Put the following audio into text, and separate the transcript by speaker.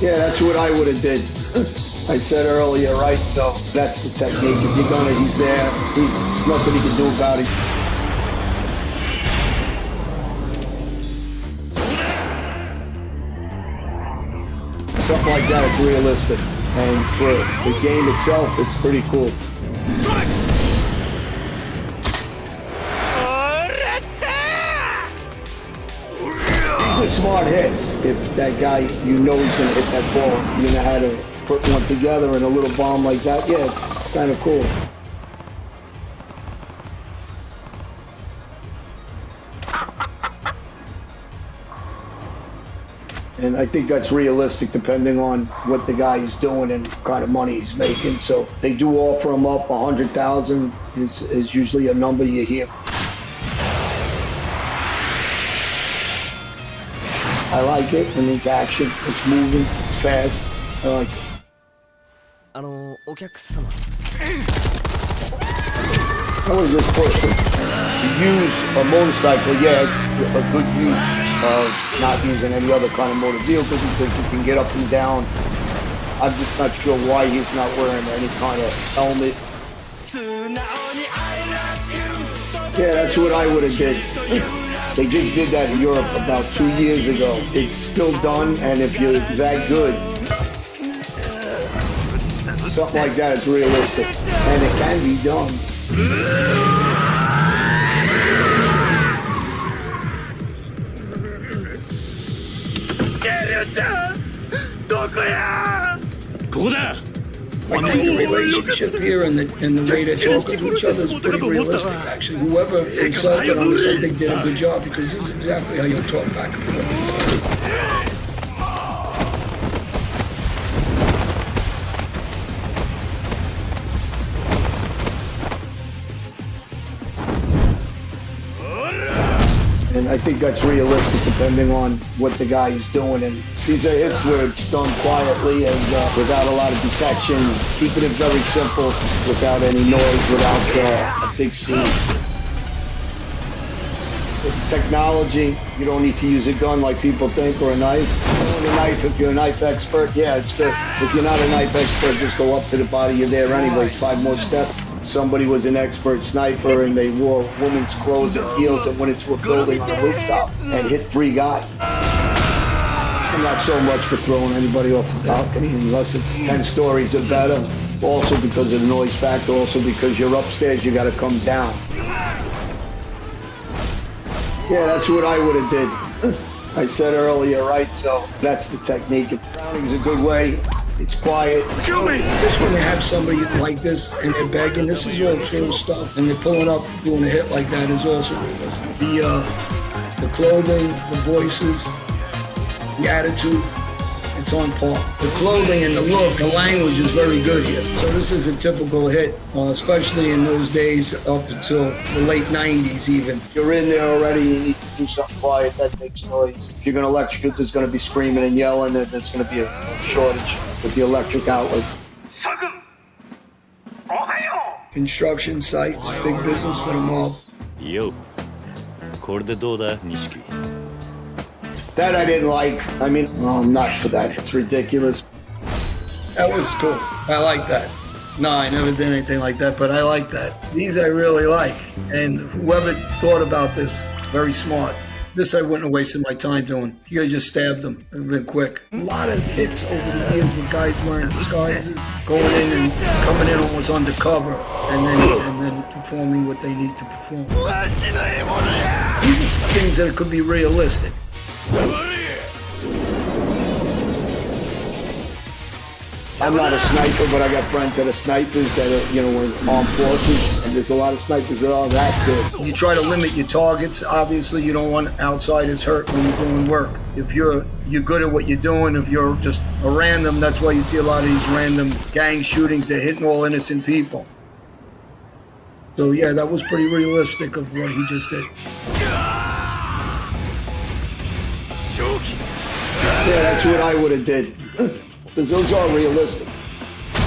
Speaker 1: Yeah, that's what I would have did. I said earlier, right? So that's the technique. If you're gonna, he's there. There's nothing he can do about it. Something like that is realistic. And for the game itself, it's pretty cool. These are smart hits. If that guy, you know he's going to hit that ball, you know how to put one together in a little bomb like that. Yeah, it's kind of cool. And I think that's realistic depending on what the guy is doing and what kind of money he's making. So they do offer him up 100,000 is usually a number you hear. I like it, and it's action, it's moving, it's fast. I like it.
Speaker 2: お客様
Speaker 1: I was just pushing. To use a motorcycle, yeah, it's a good use of not using any other kind of motor vehicle because you can get up and down. I'm just not sure why he's not wearing any kind of helmet. Yeah, that's what I would have did. They just did that in Europe about 2 years ago. It's still done, and if you're that good, something like that is realistic, and it can be done.
Speaker 3: I think the relationship here and the way they're talking to each other is pretty realistic, actually. Whoever consulted on this, I think, did a good job because this is exactly how you'll talk back and forth.
Speaker 1: And I think that's realistic depending on what the guy is doing. And these are hits where it's done quietly and without a lot of detection, keeping it very simple, without any noise, without a big scene. It's technology. You don't need to use a gun like people think, or a knife. A knife, if you're a knife expert, yeah, it's good. If you're not a knife expert, just go up to the body, you're there anyway. 5 more steps. Somebody was an expert sniper and they wore women's clothes and heels and went into a building on a rooftop and hit 3 guys. I'm not so much for throwing anybody off the balcony unless it's 10 stories or better. Also because of the noise factor, also because you're upstairs, you gotta come down. Yeah, that's what I would have did. I said earlier, right? So that's the technique. Drowning's a good way. It's quiet.
Speaker 3: This when they have somebody like this and they're begging, this is all true stuff, and they're pulling up, doing a hit like that is also realistic. The clothing, the voices, the attitude, it's on par. The clothing and the look, the language is very good here. So this is a typical hit, especially in those days up until the late 90s even.
Speaker 1: You're in there already, you need to do something quiet that makes noise. If you're going to electrocute, there's going to be screaming and yelling, and there's going to be a shortage with the electric outlet.
Speaker 3: Construction sites, big business for the mob.
Speaker 4: Yo, これでどうだ、錦?
Speaker 1: That I didn't like. I mean, well, I'm not for that. It's ridiculous.
Speaker 3: That was cool. I like that. No, I never did anything like that, but I like that. These I really like. And whoever thought about this, very smart. This I wouldn't have wasted my time doing. You guys just stabbed them. It would have been quick. A lot of hits over the years with guys wearing disguises, going in and coming in almost undercover, and then performing what they need to perform. These are things that could be realistic.
Speaker 1: I'm not a sniper, but I got friends that are snipers that are, in armed forces, and there's a lot of snipers that are that good.
Speaker 3: You try to limit your targets. Obviously, you don't want outsiders hurt when you're doing work. If you're good at what you're doing, if you're just a random, that's why you see a lot of these random gang shootings. They're hitting all innocent people. So yeah, that was pretty realistic of what he just did.
Speaker 1: Yeah, that's what I would have did. Because those are realistic.